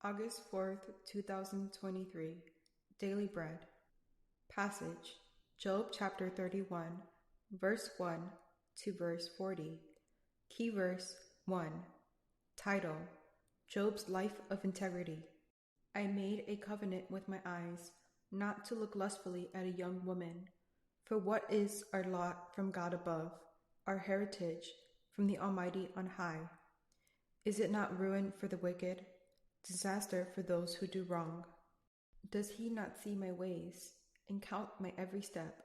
August 4th, 2023. Daily Bread. Passage: Job chapter 31, verse 1 to verse 40. Key verse 1. Title: Job's Life of Integrity. I made a covenant with my eyes, not to look lustfully at a young woman. For what is our lot from God above, our heritage from the Almighty on high? Is it not ruin for the wicked, disaster for those who do wrong? Does he not see my ways and count my every step?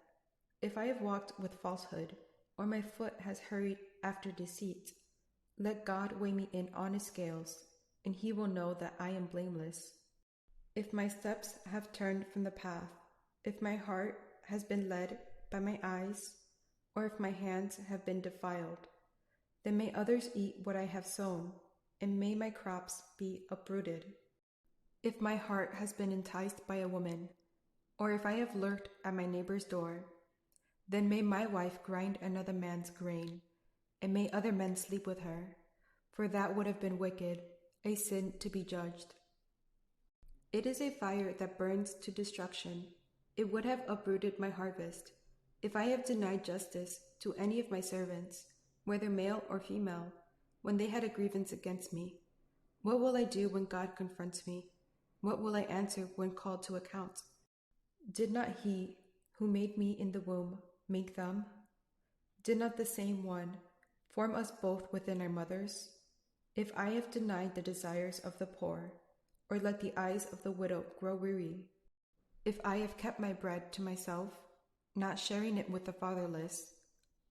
If I have walked with falsehood, or my foot has hurried after deceit, let God weigh me in honest scales, and he will know that I am blameless. If my steps have turned from the path, if my heart has been led by my eyes, or if my hands have been defiled, then may others eat what I have sown, and may my crops be uprooted. If my heart has been enticed by a woman, or if I have lurked at my neighbor's door, then may my wife grind another man's grain, and may other men sleep with her, for that would have been wicked, a sin to be judged. It is a fire that burns to destruction. It would have uprooted my harvest. If I have denied justice to any of my servants, whether male or female, when they had a grievance against me, what will I do when God confronts me? What will I answer when called to account? Did not he who made me in the womb make them? Did not the same one form us both within our mothers? If I have denied the desires of the poor, or let the eyes of the widow grow weary, if I have kept my bread to myself, not sharing it with the fatherless,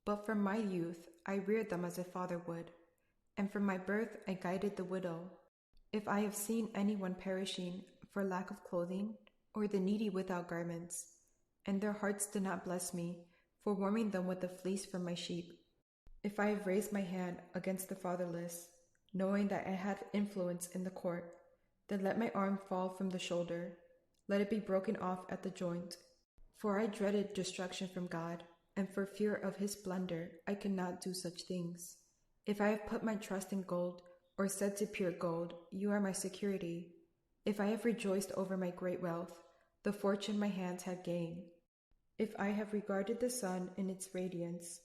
but from my youth I reared them as a father would, and from my birth I guided the widow. If I have seen anyone perishing for lack of clothing, or the needy without garments, and their hearts did not bless me for warming them with the fleece from my sheep, if I have raised my hand against the fatherless, knowing that I have influence in the court, then let my arm fall from the shoulder, let it be broken off at the joint. For I dreaded destruction from God, and for fear of his splendor I cannot do such things. If I have put my trust in gold, or said to pure gold, you are my security. If I have rejoiced over my great wealth, the fortune my hands have gained. If I have regarded the sun in its radiance,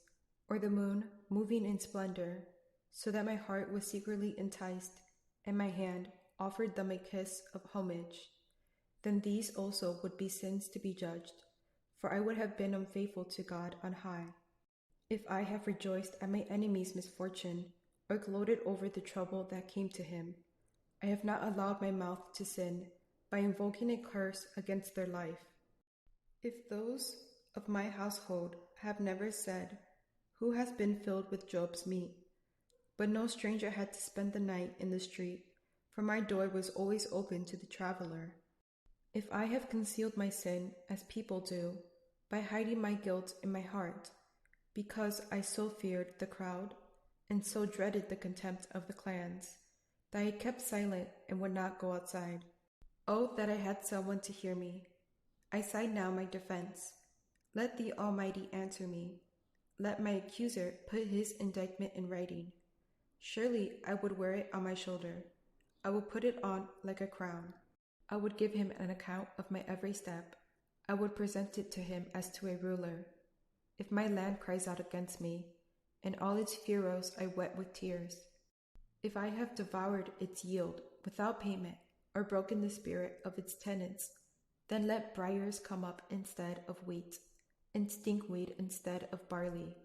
or the moon moving in splendor, so that my heart was secretly enticed, and my hand offered them a kiss of homage, then these also would be sins to be judged, for I would have been unfaithful to God on high. If I have rejoiced at my enemy's misfortune, or gloated over the trouble that came to him, I have not allowed my mouth to sin by invoking a curse against their life. If those of my household have never said, who has been filled with Job's meat? But no stranger had to spend the night in the street, for my door was always open to the traveler. If I have concealed my sin, as people do, by hiding my guilt in my heart, because I so feared the crowd, and so dreaded the contempt of the clans, that I kept silent and would not go outside. Oh, that I had someone to hear me! I cite now my defense. Let the Almighty answer me. Let my accuser put his indictment in writing. Surely I would wear it on my shoulder. I would put it on like a crown. I would give him an account of my every step. I would present it to him as to a ruler. If my land cries out against me, and all its furrows I wet with tears, if I have devoured its yield without payment, or broken the spirit of its tenants, then let briars come up instead of wheat, and stinkweed instead of barley.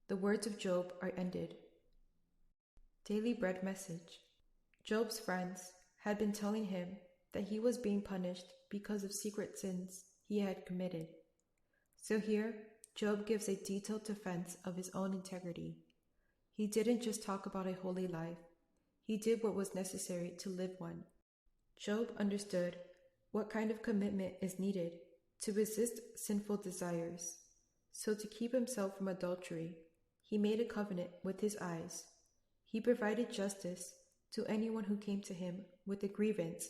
The words of Job are ended. Daily Bread Message. Job's friends had been telling him that he was being punished because of secret sins he had committed. So here, Job gives a detailed defense of his own integrity. He didn't just talk about a holy life. He did what was necessary to live one. Job understood what kind of commitment is needed to resist sinful desires. So to keep himself from adultery, he made a covenant with his eyes. He provided justice to anyone who came to him with a grievance.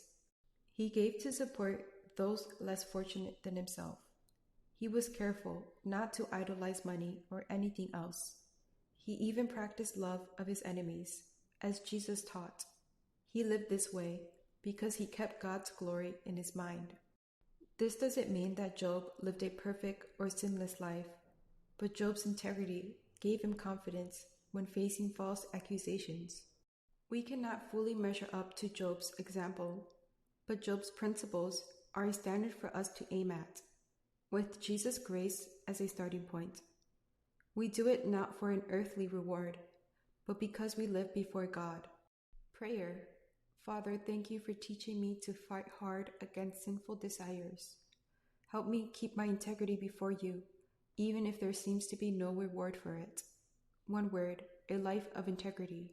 He gave to support those less fortunate than himself. He was careful not to idolize money or anything else. He even practiced love of his enemies, as Jesus taught. He lived this way, because he kept God's glory in his mind. This doesn't mean that Job lived a perfect or sinless life, but Job's integrity gave him confidence when facing false accusations. We cannot fully measure up to Job's example, but Job's principles are a standard for us to aim at, with Jesus' grace as a starting point. We do it not for an earthly reward, but because we live before God. Prayer. Father, thank you for teaching me to fight hard against sinful desires. Help me keep my integrity before you, even if there seems to be no reward for it. One word, a life of integrity.